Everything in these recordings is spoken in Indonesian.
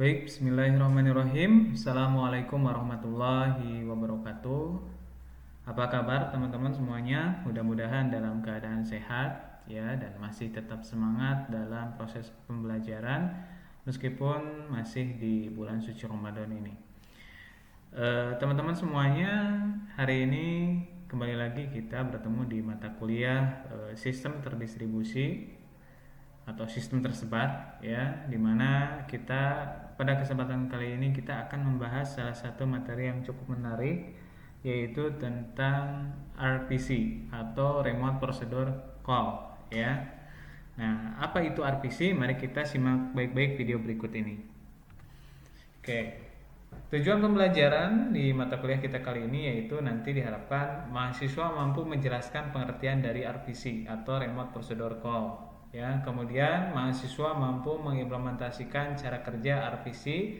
Baik, bismillahirrahmanirrahim. Assalamualaikum warahmatullahi wabarakatuh. Apa kabar teman-teman semuanya? Mudah-mudahan dalam keadaan sehat ya dan masih tetap semangat dalam proses pembelajaran meskipun masih di bulan suci Ramadan ini. Teman-teman semuanya, hari ini kembali lagi kita bertemu di mata kuliah sistem terdistribusi atau sistem tersebar ya, dimana kita pada kesempatan kali ini kita akan membahas salah satu materi yang cukup menarik, yaitu tentang RPC atau Remote Procedure Call ya. Nah, apa itu RPC? Mari kita simak baik-baik video berikut ini. Oke. Tujuan pembelajaran di mata kuliah kita kali ini yaitu nanti diharapkan mahasiswa mampu menjelaskan pengertian dari RPC atau Remote Procedure Call. Ya, kemudian mahasiswa mampu mengimplementasikan cara kerja RPC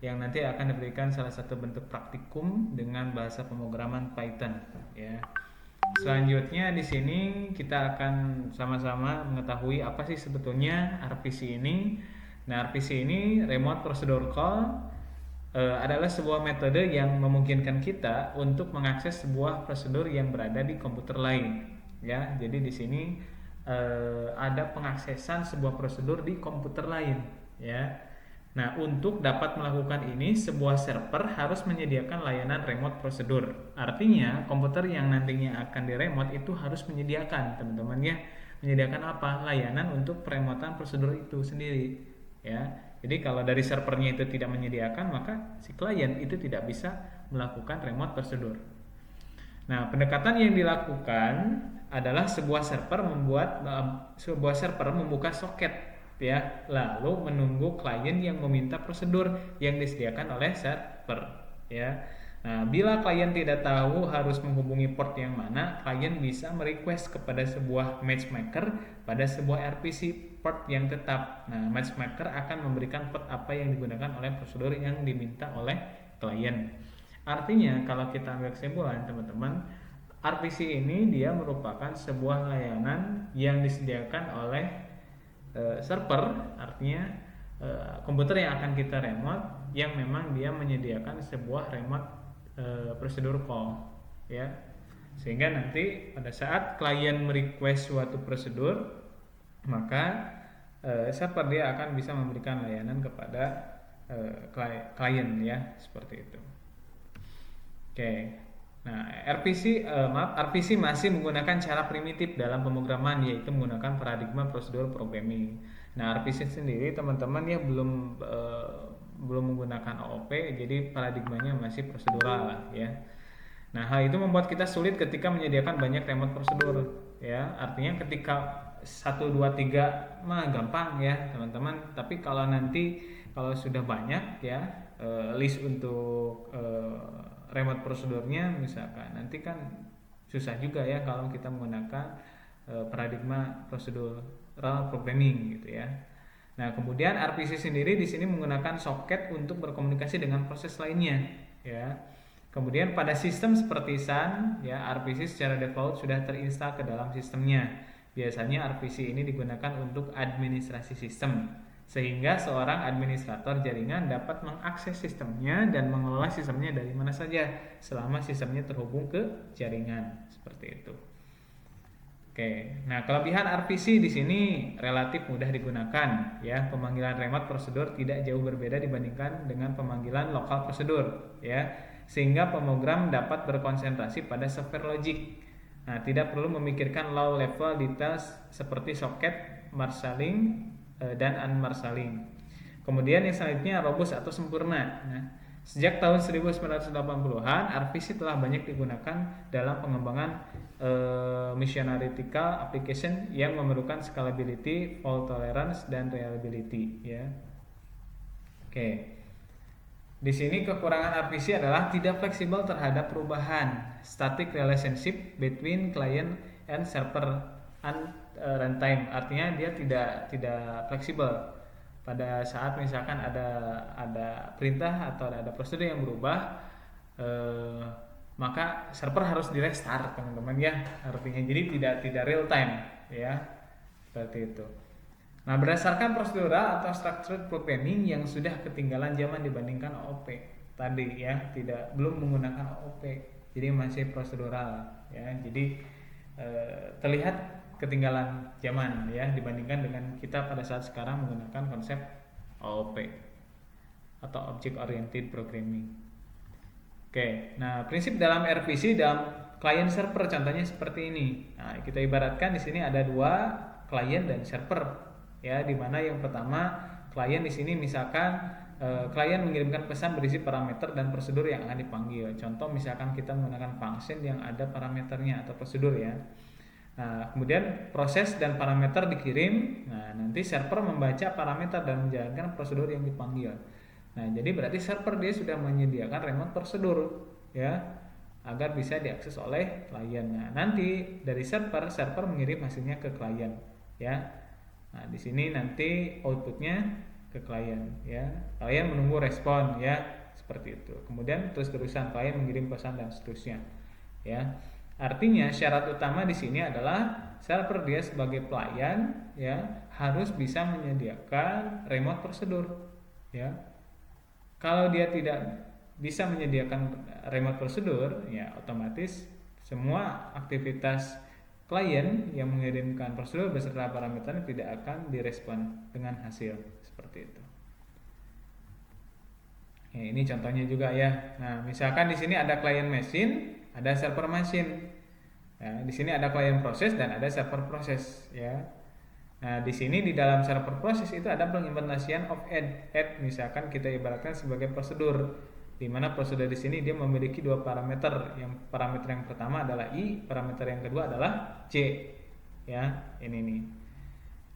yang nanti akan diberikan salah satu bentuk praktikum dengan bahasa pemrograman Python. Ya. Selanjutnya di sini kita akan sama-sama mengetahui apa sih sebetulnya RPC ini. Nah, RPC ini Remote Procedure Call adalah sebuah metode yang memungkinkan kita untuk mengakses sebuah prosedur yang berada di komputer lain. Ya, jadi di sini ada pengaksesan sebuah prosedur di komputer lain. Ya, nah untuk dapat melakukan ini, sebuah server harus menyediakan layanan remote prosedur. Artinya komputer yang nantinya akan diremote itu harus menyediakan, teman-teman ya, menyediakan apa? Layanan untuk peremotan prosedur itu sendiri. Ya, jadi kalau dari servernya itu tidak menyediakan, maka si klien itu tidak bisa melakukan remote prosedur. Nah, pendekatan yang dilakukan adalah sebuah server membuka soket ya, lalu menunggu klien yang meminta prosedur yang disediakan oleh server ya. Nah, bila klien tidak tahu harus menghubungi port yang mana, klien bisa merequest kepada sebuah matchmaker pada sebuah RPC port yang tetap. Nah, matchmaker akan memberikan port apa yang digunakan oleh prosedur yang diminta oleh klien. Artinya, kalau kita ambil kesimpulan, teman-teman, RPC ini dia merupakan sebuah layanan yang disediakan oleh server, artinya komputer yang akan kita remote, yang memang dia menyediakan sebuah remote prosedur call ya, sehingga nanti pada saat klien merequest suatu prosedur, maka server dia akan bisa memberikan layanan kepada klien ya, seperti itu. Oke. Nah, RPC masih menggunakan cara primitif dalam pemrograman, yaitu menggunakan paradigma prosedur programming. Nah, RPC sendiri teman-teman ya belum menggunakan OOP, jadi paradigmanya masih prosedural ya. Nah, hal itu membuat kita sulit ketika menyediakan banyak remote prosedur ya. Artinya ketika 1 2 3 mah gampang ya, teman-teman. Tapi kalau sudah banyak ya list untuk remote prosedurnya misalkan, nanti kan susah juga ya kalau kita menggunakan paradigma procedural programming gitu ya. Nah, kemudian RPC sendiri di sini menggunakan soket untuk berkomunikasi dengan proses lainnya ya. Kemudian pada sistem seperti Sun ya, RPC secara default sudah terinstal ke dalam sistemnya. Biasanya RPC ini digunakan untuk administrasi sistem, sehingga seorang administrator jaringan dapat mengakses sistemnya dan mengelola sistemnya dari mana saja selama sistemnya terhubung ke jaringan, seperti itu. Oke, nah kelebihan RPC di sini relatif mudah digunakan ya. Pemanggilan remote prosedur tidak jauh berbeda dibandingkan dengan pemanggilan lokal prosedur ya, sehingga pemrogram dapat berkonsentrasi pada software logic. Nah, tidak perlu memikirkan low level details seperti socket, marshalling dan unmarshalling. Kemudian yang selanjutnya robust atau sempurna. Nah, sejak tahun 1980-an, RPC telah banyak digunakan dalam pengembangan mission critical application yang memerlukan scalability, fault tolerance, dan reliability ya. Oke. Di sini kekurangan RPC adalah tidak fleksibel terhadap perubahan, static relationship between client and server and runtime. Artinya dia tidak fleksibel. Pada saat misalkan ada perintah atau ada prosedur yang berubah, maka server harus di restart, teman-teman ya. Artinya jadi tidak real time ya, seperti itu. Nah, berdasarkan prosedural atau structured programming yang sudah ketinggalan zaman dibandingkan OOP tadi ya, belum menggunakan OOP, jadi masih prosedural ya. Jadi terlihat ketinggalan zaman ya dibandingkan dengan kita pada saat sekarang menggunakan konsep OOP atau Object Oriented Programming. Oke, nah prinsip dalam RPC dalam client server contohnya seperti ini. Nah, kita ibaratkan di sini ada dua klien dan server ya, di mana yang pertama klien di sini misalkan klien mengirimkan pesan berisi parameter dan prosedur yang akan dipanggil. Contoh misalkan kita menggunakan function yang ada parameternya atau prosedur ya. Nah, kemudian proses dan parameter dikirim. Nah, nanti server membaca parameter dan menjalankan prosedur yang dipanggil. Nah, jadi berarti server dia sudah menyediakan remote prosedur ya, agar bisa diakses oleh klien. Nah, nanti dari server mengirim hasilnya ke klien ya. Nah, di sini nanti outputnya ke klien ya. Klien menunggu respon ya, seperti itu. Kemudian terus-terusan klien mengirim pesan dan seterusnya ya. Artinya syarat utama di sini adalah server dia sebagai pelayan ya harus bisa menyediakan remote prosedur ya. Kalau dia tidak bisa menyediakan remote prosedur ya otomatis semua aktivitas klien yang mengirimkan prosedur beserta parameternya tidak akan direspon dengan hasil seperti itu. Ya, ini contohnya juga ya. Nah, misalkan di sini ada client machine, ada server machine. Ya, di sini ada client proses dan ada server proses ya. Nah, di sini di dalam server proses itu ada pengimplementasian of add. Add misalkan kita ibaratkan sebagai prosedur, di mana prosedur di sini dia memiliki dua parameter. Yang parameter yang pertama adalah i, parameter yang kedua adalah j. Ya, ini nih.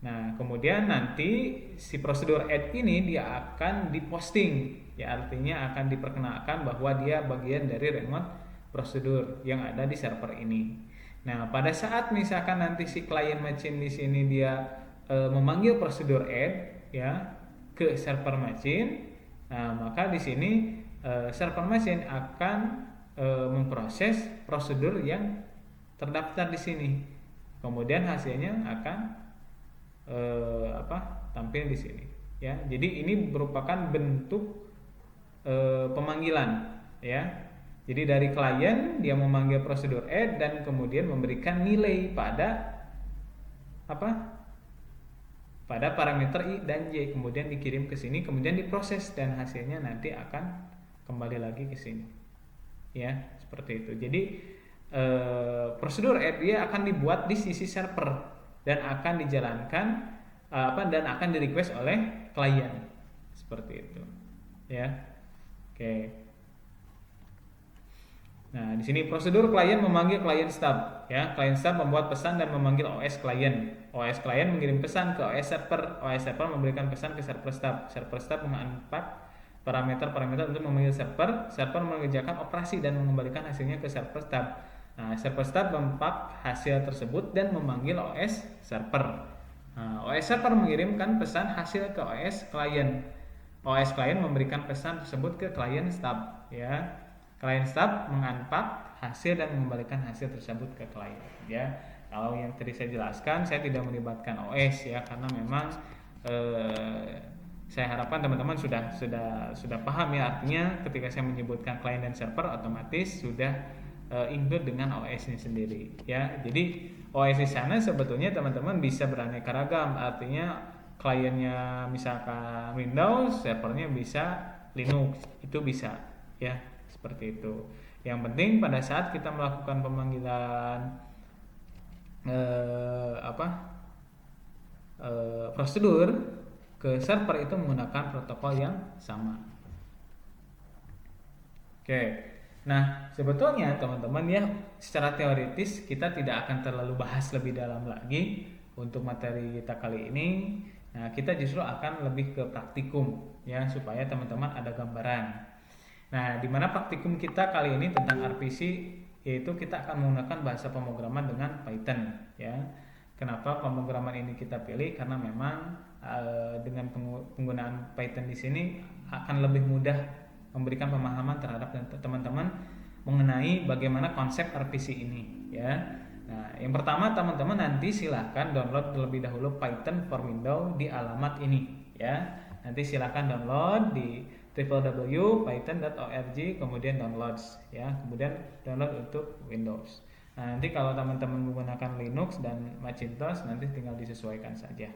Nah, kemudian nanti si prosedur add ini dia akan diposting. Ya, artinya akan diperkenalkan bahwa dia bagian dari remote prosedur yang ada di server ini. Nah, pada saat misalkan nanti si client machine di sini dia memanggil prosedur add ya ke server machine, nah maka di sini server machine akan memproses prosedur yang terdaftar di sini. Kemudian hasilnya akan tampil di sini ya. Jadi ini merupakan bentuk pemanggilan ya. Jadi dari klien dia memanggil prosedur add dan kemudian memberikan nilai pada pada parameter i dan j, kemudian dikirim ke sini, kemudian diproses dan hasilnya nanti akan kembali lagi ke sini. Ya, seperti itu. Jadi prosedur add dia akan dibuat di sisi server dan akan dijalankan dan akan di request oleh klien. Seperti itu. Ya. Oke. Nah, di sini prosedur klien memanggil klien stub ya. Klien stub membuat pesan dan memanggil OS klien. OS klien mengirim pesan ke OS server. OS server memberikan pesan ke server stub. Server stub mengunpack parameter-parameter untuk memanggil server. Server mengerjakan operasi dan mengembalikan hasilnya ke server stub. Nah, server stub mengunpack hasil tersebut dan memanggil OS server. Nah, OS server mengirimkan pesan hasil ke OS klien. OS klien memberikan pesan tersebut ke klien stub ya. Klien stub mengunpack hasil dan mengembalikan hasil tersebut ke klien ya. Kalau yang tadi saya jelaskan saya tidak melibatkan OS ya, karena memang saya harapkan teman-teman sudah paham ya, artinya ketika saya menyebutkan klien dan server otomatis sudah include dengan OS-nya sendiri ya. Jadi OS di sana sebetulnya teman-teman bisa beraneka ragam, artinya kliennya misalkan Windows, servernya bisa Linux, itu bisa ya. Seperti itu. Yang penting pada saat kita melakukan pemanggilan prosedur ke server itu menggunakan protokol yang sama. Oke. Nah, sebetulnya teman-teman ya, secara teoritis kita tidak akan terlalu bahas lebih dalam lagi untuk materi kita kali ini. Nah, kita justru akan lebih ke praktikum ya, supaya teman-teman ada gambaran. Nah, di mana praktikum kita kali ini tentang RPC, yaitu kita akan menggunakan bahasa pemrograman dengan Python ya. Kenapa pemrograman ini kita pilih? Karena memang dengan penggunaan Python di sini akan lebih mudah memberikan pemahaman terhadap teman-teman mengenai bagaimana konsep RPC ini ya. Nah, yang pertama teman-teman nanti silahkan download terlebih dahulu Python for Windows di alamat ini ya. Nanti silahkan download di www.python.org, kemudian downloads ya, kemudian download untuk Windows. Nah, nanti kalau teman-teman menggunakan Linux dan Macintosh nanti tinggal disesuaikan saja.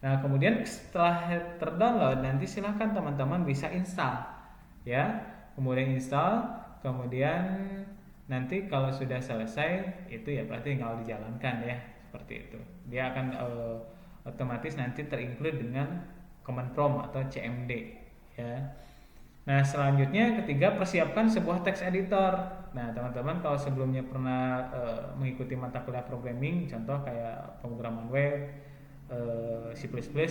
Nah, kemudian setelah terdownload nanti silahkan teman-teman bisa install ya. Kemudian install, kemudian nanti kalau sudah selesai itu ya berarti tinggal dijalankan ya, seperti itu. Dia akan otomatis nanti terinclude dengan command prompt atau CMD ya. Nah, selanjutnya ketiga, persiapkan sebuah text editor. Nah, teman-teman kalau sebelumnya pernah mengikuti mata kuliah programming, contoh kayak pemrograman web, C++,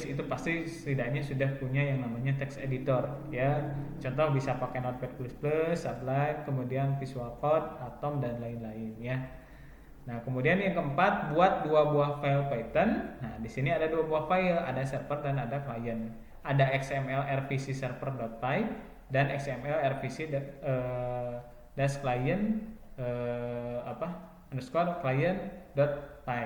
itu pasti setidaknya sudah punya yang namanya text editor ya. Contoh bisa pakai Notepad++, Sublime, kemudian Visual Code, Atom dan lain-lain ya. Nah, kemudian yang keempat, buat 2 buah file Python. Nah, di sini ada 2 buah file, ada server dan ada client. Ada XML RPC server.py dan XML RPC dash client underscore client.py.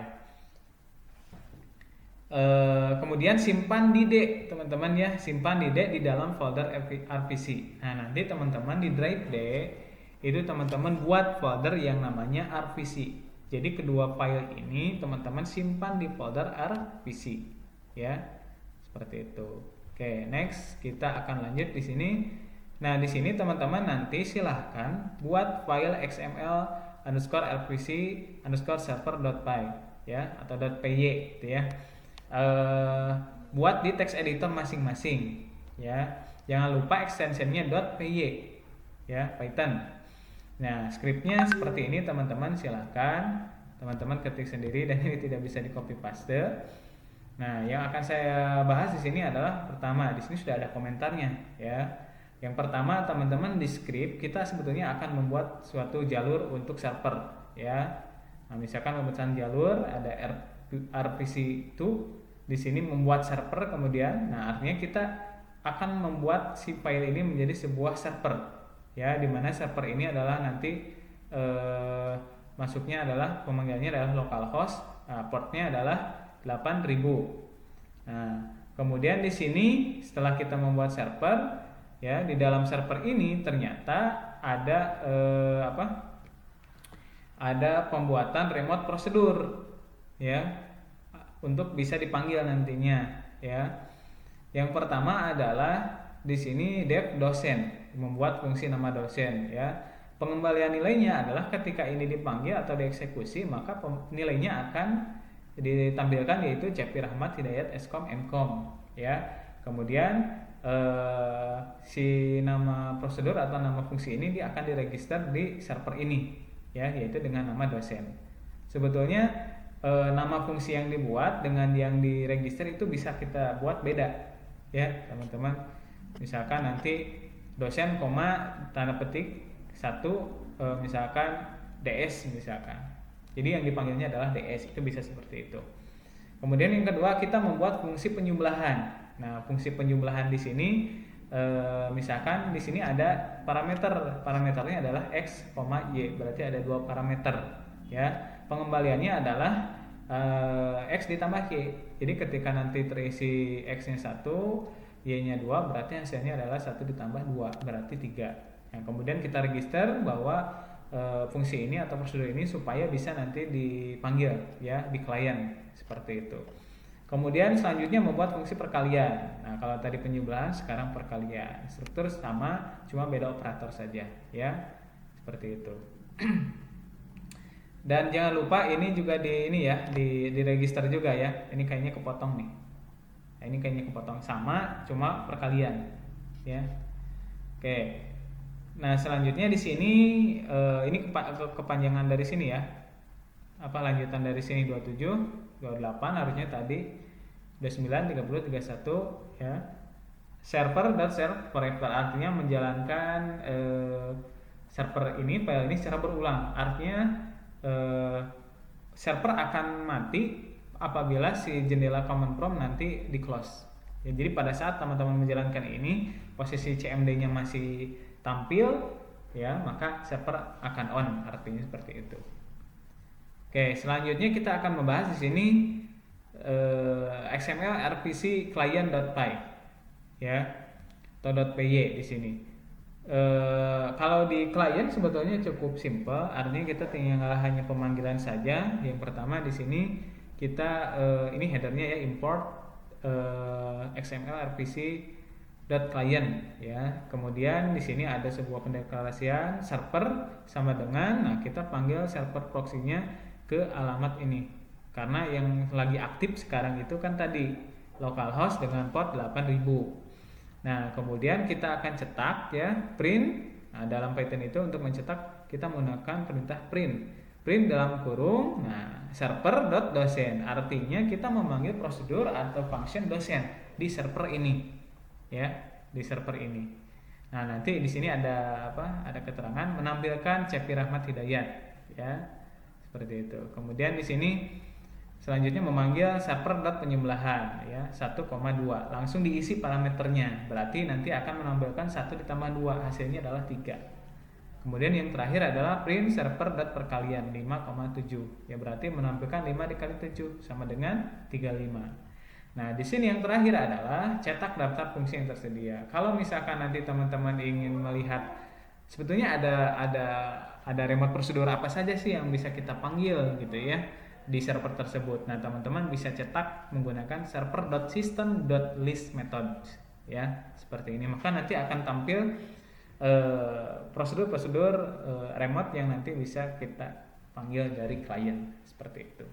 Kemudian simpan di D, teman-teman ya, simpan di D di dalam folder RPC. Nah, nanti teman-teman di drive D itu teman-teman buat folder yang namanya RPC. Jadi kedua file ini teman-teman simpan di folder RPC ya, seperti itu. Oke, next kita akan lanjut di sini. Nah, di sini teman-teman nanti silahkan buat file XML underscore RPC underscore server.py ya, atau .py gitu ya. Buat di text editor masing-masing ya. Jangan lupa extensionnya .py ya, Python. Nah, scriptnya seperti ini teman-teman, silahkan teman-teman ketik sendiri dan ini tidak bisa di copy paste. Nah, yang akan saya bahas di sini adalah pertama, di sini sudah ada komentarnya ya. Yang pertama, teman-teman di script kita sebetulnya akan membuat suatu jalur untuk server ya. Nah, misalkan pembuatan jalur ada RPC2 di sini membuat server, kemudian nah artinya kita akan membuat si file ini menjadi sebuah server ya, di mana server ini adalah nanti masuknya adalah pemanggilannya adalah localhost, portnya adalah 8000. Nah, kemudian di sini setelah kita membuat server ya, di dalam server ini ternyata ada ada pembuatan remote prosedur ya, untuk bisa dipanggil nantinya ya. Yang pertama adalah di sini dev dosen, membuat fungsi nama dosen ya. Pengembalian nilainya adalah ketika ini dipanggil atau dieksekusi, maka nilainya akan ditampilkan yaitu Cepi Rahmat Hidayat Eskom Mkom ya. Kemudian si nama prosedur atau nama fungsi ini dia akan diregister di server ini ya, yaitu dengan nama dosen. Sebetulnya nama fungsi yang dibuat dengan yang diregister itu bisa kita buat beda ya, teman-teman. Misalkan nanti dosen tanda petik 1 misalkan DS misalkan. Jadi yang dipanggilnya adalah DS, itu bisa seperti itu. Kemudian yang kedua, kita membuat fungsi penjumlahan. Nah, fungsi penjumlahan di sini misalkan di sini ada parameternya adalah x, y, berarti ada 2 parameter ya. Pengembaliannya adalah x ditambah y. Jadi ketika nanti terisi x-nya 1, y-nya 2, berarti hasilnya adalah 1 ditambah 2, berarti 3. Nah, kemudian kita register bahwa fungsi ini atau prosedur ini supaya bisa nanti dipanggil ya di klien, seperti itu. Kemudian selanjutnya membuat fungsi perkalian. Nah, kalau tadi penjumlahan, sekarang perkalian. Struktur sama, cuma beda operator saja ya, seperti itu. Dan jangan lupa ini juga di register juga ya. Ini kayaknya kepotong nih. Nah, ini kayaknya kepotong, sama cuma perkalian ya. Oke. Nah, selanjutnya di sini ini kepanjangan dari sini ya. Lanjutan dari sini 27, 28 harusnya tadi 29, 30, 31 ya. Server forever artinya menjalankan server ini, file ini secara berulang. Artinya server akan mati apabila si jendela command prompt nanti di close. Ya, jadi pada saat teman-teman menjalankan ini, posisi CMD-nya masih tampil ya, maka server akan on, artinya seperti itu. Oke, selanjutnya kita akan membahas di sini XML RPC client.py ya atau .py di sini. Kalau di client sebetulnya cukup simple, artinya kita tinggal hanya pemanggilan saja. Yang pertama di sini kita ini headernya ya, import XML RPC .client ya. Kemudian di sini ada sebuah pendeklarasian server sama dengan, nah kita panggil server proxy-nya ke alamat ini. Karena yang lagi aktif sekarang itu kan tadi localhost dengan port 8000. Nah, kemudian kita akan cetak ya print. Nah, dalam Python itu untuk mencetak kita menggunakan perintah print dalam kurung. Nah, server.dosen artinya kita memanggil prosedur atau function dosen di server ini ya, di server ini. Nah, nanti di sini ada apa? Ada keterangan menampilkan Cepi Rahmat Hidayat ya. Seperti itu. Kemudian di sini selanjutnya memanggil server.penjumlahan ya 1,2, langsung diisi parameternya, berarti nanti akan menampilkan 1 ditambah 2, hasilnya adalah 3. Kemudian yang terakhir adalah print server.perkalian 5,7 ya, berarti menampilkan 5 dikali 7 sama dengan 35. Nah, di sini yang terakhir adalah cetak daftar fungsi yang tersedia. Kalau misalkan nanti teman-teman ingin melihat sebetulnya ada remote prosedur apa saja sih yang bisa kita panggil gitu ya di server tersebut. Nah, teman-teman bisa cetak menggunakan server.system.list method ya, seperti ini. Maka nanti akan tampil prosedur-prosedur remote yang nanti bisa kita panggil dari klien seperti itu.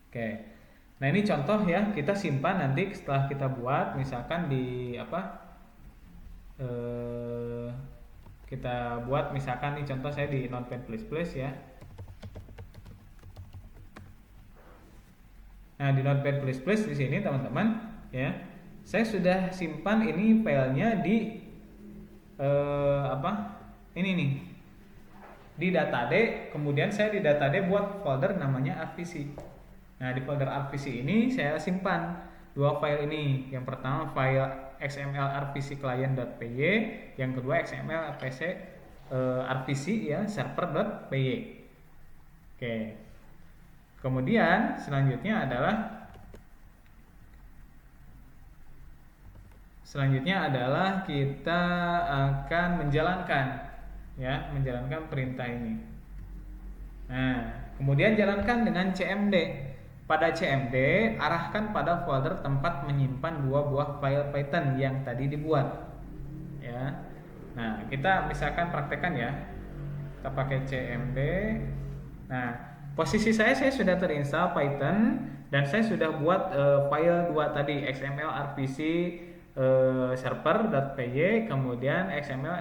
Oke. Nah, ini contoh ya, kita simpan nanti setelah kita buat, misalkan di kita buat misalkan nih contoh saya di Notepad++ ya. Nah, di Notepad++ di sini teman-teman ya, saya sudah simpan ini filenya di ini nih di datad. Kemudian saya di datad buat folder namanya RPC. Nah, di folder RPC ini saya simpan dua file ini. Yang pertama file XML RPC client.py, yang kedua XML RPC ya server.py. Oke. Kemudian selanjutnya adalah kita akan menjalankan perintah ini. Nah, kemudian jalankan dengan cmd. Pada cmd arahkan pada folder tempat menyimpan dua buah file Python yang tadi dibuat. Ya. Nah, kita misalkan praktekkan ya. Kita pakai cmd. Nah, posisi saya sudah terinstall Python dan saya sudah buat file dua tadi XML RPC server.py, kemudian XML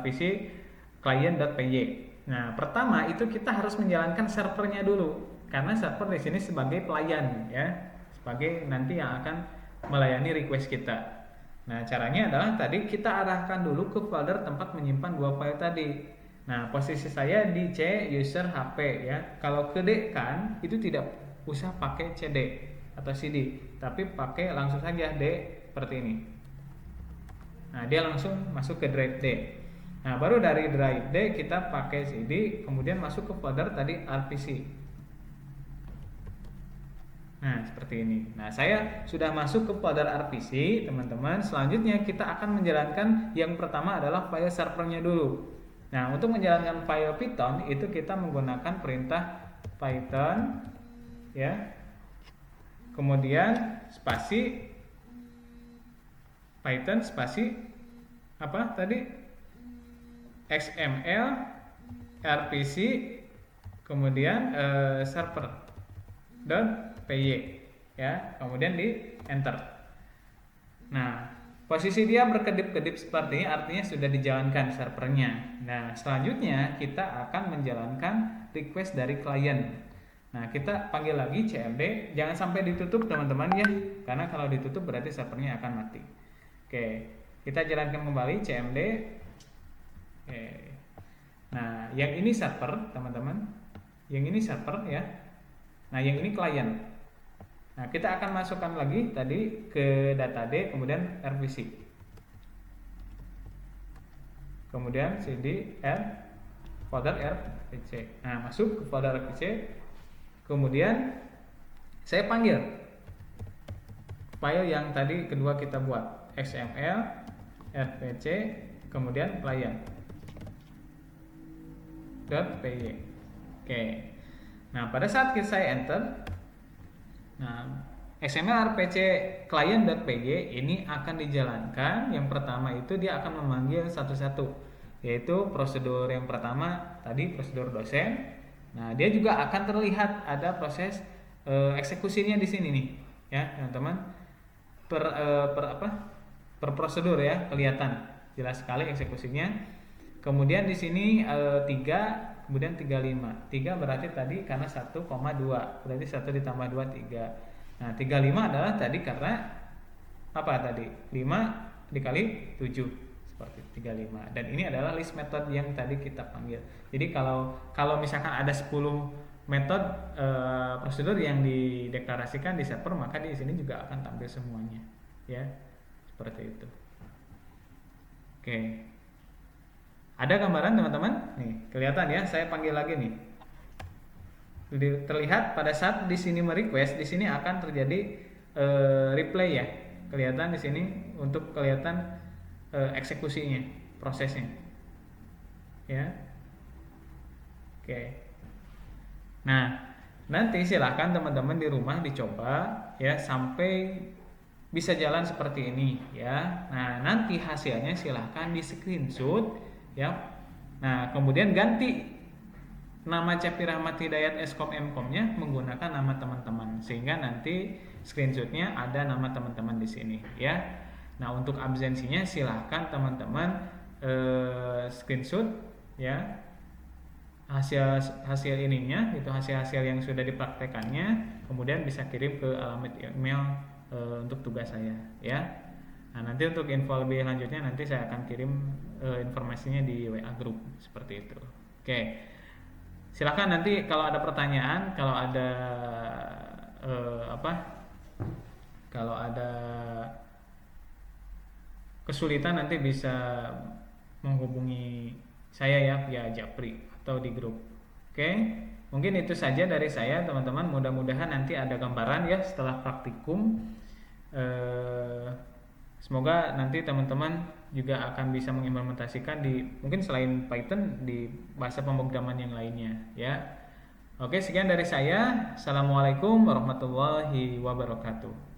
RPC client.py. Nah, pertama itu kita harus menjalankan servernya dulu, karena server di sini sebagai pelayan ya, sebagai nanti yang akan melayani request kita. Nah, caranya adalah tadi kita arahkan dulu ke folder tempat menyimpan dua file tadi. Nah, posisi saya di C user HP ya. Kalau ke D kan itu tidak usah pakai CD atau CD, tapi pakai langsung saja D seperti ini. Nah, dia langsung masuk ke drive D. Nah, baru dari drive D kita pakai CD, kemudian masuk ke folder tadi RPC. Nah, seperti ini. Nah, saya sudah masuk ke folder RPC, teman-teman. Selanjutnya kita akan menjalankan yang pertama adalah file servernya dulu. Nah, untuk menjalankan file Python itu kita menggunakan perintah Python ya. Kemudian spasi Python spasi apa tadi? XML RPC kemudian server.py ya, kemudian di enter. Nah, posisi dia berkedip-kedip seperti ini artinya sudah dijalankan servernya. Nah, selanjutnya kita akan menjalankan request dari klien. Nah, kita panggil lagi cmd, jangan sampai ditutup teman-teman ya, karena kalau ditutup berarti servernya akan mati. Oke, kita jalankan kembali cmd. Oke. Nah, yang ini server teman-teman, yang ini server ya. Nah, yang ini klien. Nah, kita akan masukkan lagi tadi ke datad, kemudian RPC, kemudian cd r folder RPC. Nah, masuk ke folder RPC, kemudian saya panggil file yang tadi kedua kita buat, XML RPC kemudian client.py. Oke. Nah, pada saat saya enter, nah XML RPC client.py ini akan dijalankan. Yang pertama itu dia akan memanggil satu-satu, yaitu prosedur yang pertama tadi prosedur dosen. Nah, dia juga akan terlihat ada proses eksekusinya di sini nih, ya teman-teman. Per prosedur ya, kelihatan jelas sekali eksekusinya. Kemudian di sini 3, kemudian 35. 3 berarti tadi karena 1,2, berarti 1 ditambah 2 3. Nah, 35 adalah tadi karena apa tadi? 5 dikali 7 seperti 35. Dan ini adalah list method yang tadi kita panggil. Jadi kalau misalkan ada 10 metode prosedur yang dideklarasikan di server, maka di sini juga akan tampil semuanya, ya. Seperti itu. Oke. Ada gambaran teman-teman? Nih, kelihatan ya, saya panggil lagi nih. Terlihat pada saat di sini merequest, di sini akan terjadi replay ya. Kelihatan di sini untuk kelihatan eksekusinya, prosesnya. Ya. Oke. Nah, nanti silahkan teman-teman di rumah dicoba ya sampai bisa jalan seperti ini ya. Nah, nanti hasilnya silahkan di screenshot ya. Nah, kemudian ganti nama Cepi Rahmat Hidayat Eskom Mkomnya menggunakan nama teman-teman, sehingga nanti screenshotnya ada nama teman-teman di sini ya. Nah, untuk absensinya silahkan teman-teman screenshot ya hasil ininya, itu hasil yang sudah dipraktekannya, kemudian bisa kirim ke alamat email untuk tugas saya ya. Nah, nanti untuk info lebih lanjutnya nanti saya akan kirim informasinya di WA group seperti itu. Oke. Silahkan nanti kalau ada pertanyaan, kalau ada kalau ada kesulitan nanti bisa menghubungi saya ya via Japri atau di grup. Oke, mungkin itu saja dari saya teman-teman. Mudah-mudahan nanti ada gambaran ya setelah praktikum. Semoga nanti teman-teman juga akan bisa mengimplementasikan di mungkin selain Python di bahasa pemrograman yang lainnya ya. Oke, sekian dari saya. Assalamualaikum warahmatullahi wabarakatuh.